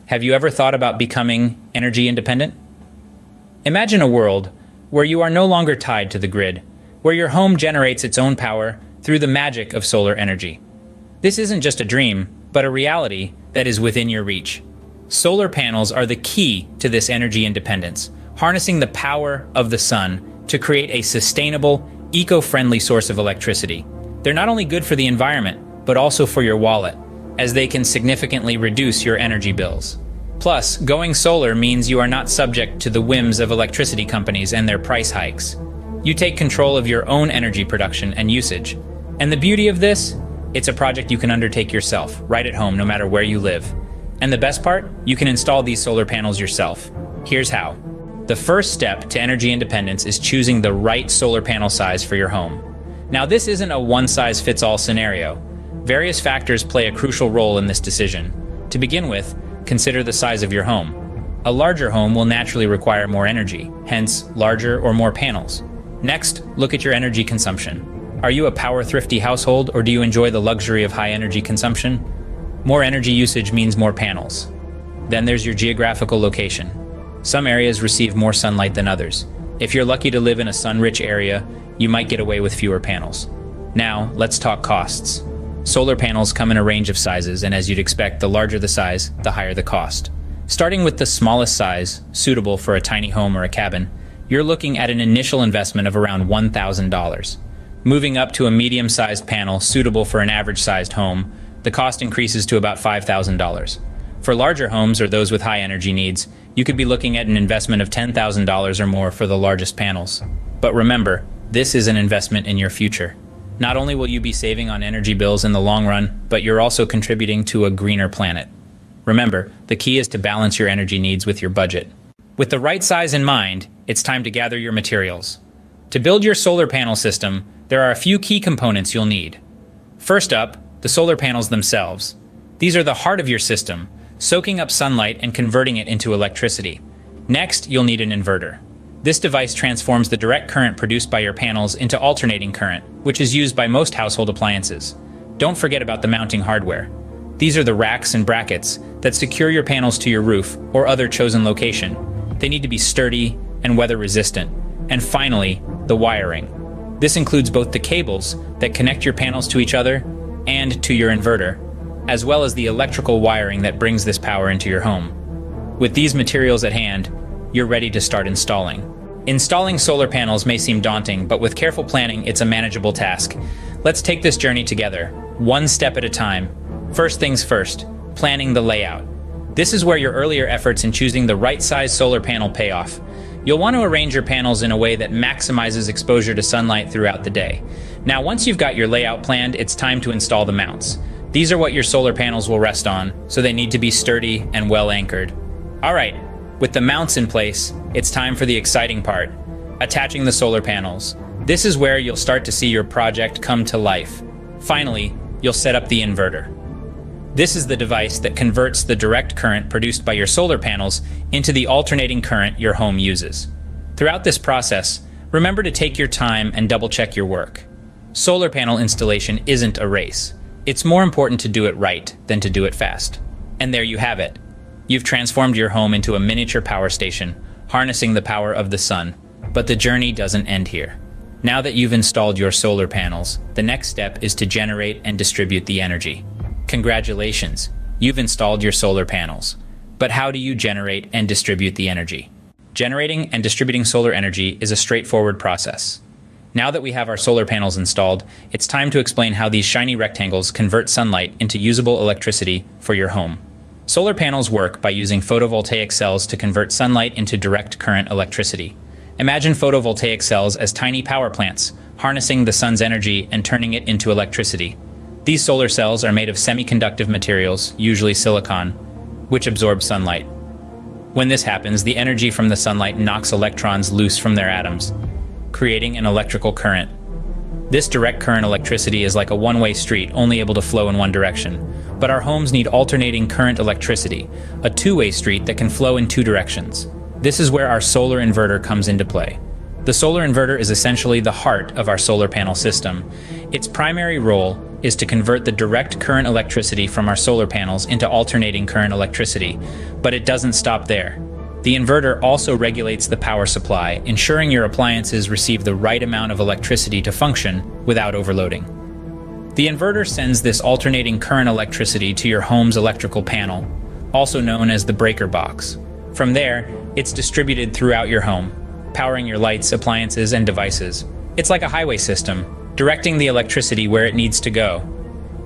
Have you ever thought about becoming energy independent? Imagine a world where you are no longer tied to the grid, where your home generates its own power through the magic of solar energy. This isn't just a dream, but a reality that is within your reach. Solar panels are the key to this energy independence, harnessing the power of the sun to create a sustainable, eco-friendly source of electricity. They're not only good for the environment, but also for your wallet, as they can significantly reduce your energy bills. Plus, going solar means you are not subject to the whims of electricity companies and their price hikes. You take control of your own energy production and usage. And the beauty of this? It's a project you can undertake yourself, right at home, no matter where you live. And the best part? You can install these solar panels yourself. Here's how. The first step to energy independence is choosing the right solar panel size for your home. Now, this isn't a one-size-fits-all scenario. Various factors play a crucial role in this decision. To begin with, consider the size of your home. A larger home will naturally require more energy, hence larger or more panels. Next, look at your energy consumption. Are you a power-thrifty household, or do you enjoy the luxury of high energy consumption? More energy usage means more panels. Then there's your geographical location. Some areas receive more sunlight than others. If you're lucky to live in a sun-rich area, you might get away with fewer panels. Now, let's talk costs. Solar panels come in a range of sizes, and as you'd expect, the larger the size, the higher the cost. Starting with the smallest size, suitable for a tiny home or a cabin, you're looking at an initial investment of around $1,000. Moving up to a medium-sized panel suitable for an average-sized home, the cost increases to about $5,000. For larger homes or those with high energy needs, you could be looking at an investment of $10,000 or more for the largest panels. But remember, this is an investment in your future. Not only will you be saving on energy bills in the long run, but you're also contributing to a greener planet. Remember, the key is to balance your energy needs with your budget. With the right size in mind, it's time to gather your materials. To build your solar panel system, there are a few key components you'll need. First up, the solar panels themselves. These are the heart of your system, soaking up sunlight and converting it into electricity. Next, you'll need an inverter. This device transforms the direct current produced by your panels into alternating current, which is used by most household appliances. Don't forget about the mounting hardware. These are the racks and brackets that secure your panels to your roof or other chosen location. They need to be sturdy and weather resistant. And finally, the wiring. This includes both the cables that connect your panels to each other and to your inverter, as well as the electrical wiring that brings this power into your home. With these materials at hand, you're ready to start installing. Installing solar panels may seem daunting, but with careful planning, it's a manageable task. Let's take this journey together, one step at a time. First things first, planning the layout. This is where your earlier efforts in choosing the right size solar panel pay off. You'll want to arrange your panels in a way that maximizes exposure to sunlight throughout the day. Now, once you've got your layout planned, it's time to install the mounts. These are what your solar panels will rest on, so they need to be sturdy and well anchored. All right. With the mounts in place, it's time for the exciting part, attaching the solar panels. This is where you'll start to see your project come to life. Finally, you'll set up the inverter. This is the device that converts the direct current produced by your solar panels into the alternating current your home uses. Throughout this process, remember to take your time and double-check your work. Solar panel installation isn't a race. It's more important to do it right than to do it fast. And there you have it. You've transformed your home into a miniature power station, harnessing the power of the sun. But the journey doesn't end here. Now that you've installed your solar panels, the next step is to generate and distribute the energy. Congratulations, you've installed your solar panels. But how do you generate and distribute the energy? Generating and distributing solar energy is a straightforward process. Now that we have our solar panels installed, it's time to explain how these shiny rectangles convert sunlight into usable electricity for your home. Solar panels work by using photovoltaic cells to convert sunlight into direct current electricity. Imagine photovoltaic cells as tiny power plants, harnessing the sun's energy and turning it into electricity. These solar cells are made of semiconductive materials, usually silicon, which absorb sunlight. When this happens, the energy from the sunlight knocks electrons loose from their atoms, creating an electrical current. This direct current electricity is like a one-way street, only able to flow in one direction. But our homes need alternating current electricity, a two-way street that can flow in two directions. This is where our solar inverter comes into play. The solar inverter is essentially the heart of our solar panel system. Its primary role is to convert the direct current electricity from our solar panels into alternating current electricity, but it doesn't stop there. The inverter also regulates the power supply, ensuring your appliances receive the right amount of electricity to function without overloading. The inverter sends this alternating current electricity to your home's electrical panel, also known as the breaker box. From there, it's distributed throughout your home, powering your lights, appliances, and devices. It's like a highway system, directing the electricity where it needs to go.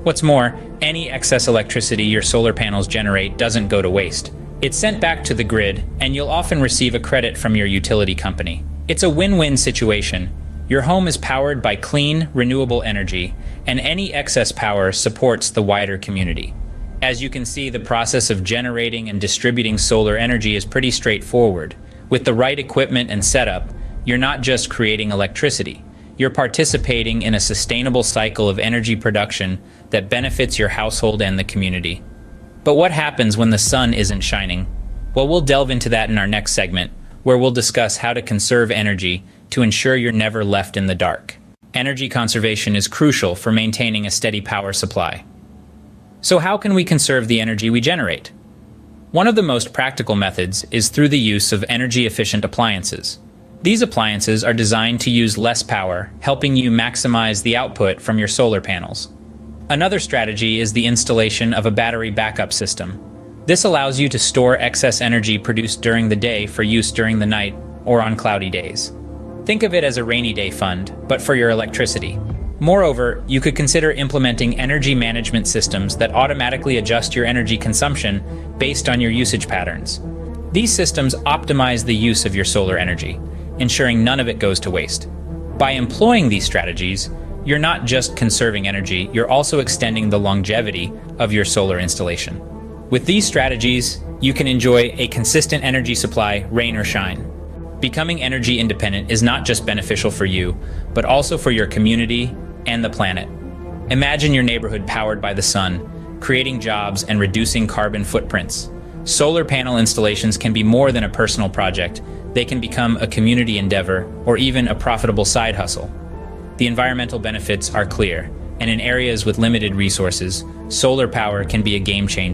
What's more, any excess electricity your solar panels generate doesn't go to waste. It's sent back to the grid, and you'll often receive a credit from your utility company. It's a win-win situation. Your home is powered by clean, renewable energy, and any excess power supports the wider community. As you can see, the process of generating and distributing solar energy is pretty straightforward. With the right equipment and setup, you're not just creating electricity. You're participating in a sustainable cycle of energy production that benefits your household and the community. But what happens when the sun isn't shining? Well, we'll delve into that in our next segment, where we'll discuss how to conserve energy to ensure you're never left in the dark. Energy conservation is crucial for maintaining a steady power supply. So how can we conserve the energy we generate? One of the most practical methods is through the use of energy-efficient appliances. These appliances are designed to use less power, helping you maximize the output from your solar panels. Another strategy is the installation of a battery backup system. This allows you to store excess energy produced during the day for use during the night or on cloudy days. Think of it as a rainy day fund, but for your electricity. Moreover, you could consider implementing energy management systems that automatically adjust your energy consumption based on your usage patterns. These systems optimize the use of your solar energy, ensuring none of it goes to waste. By employing these strategies, you're not just conserving energy, you're also extending the longevity of your solar installation. With these strategies, you can enjoy a consistent energy supply, rain or shine. Becoming energy independent is not just beneficial for you, but also for your community and the planet. Imagine your neighborhood powered by the sun, creating jobs and reducing carbon footprints. Solar panel installations can be more than a personal project. They can become a community endeavor or even a profitable side hustle. The environmental benefits are clear, and in areas with limited resources, solar power can be a game changer.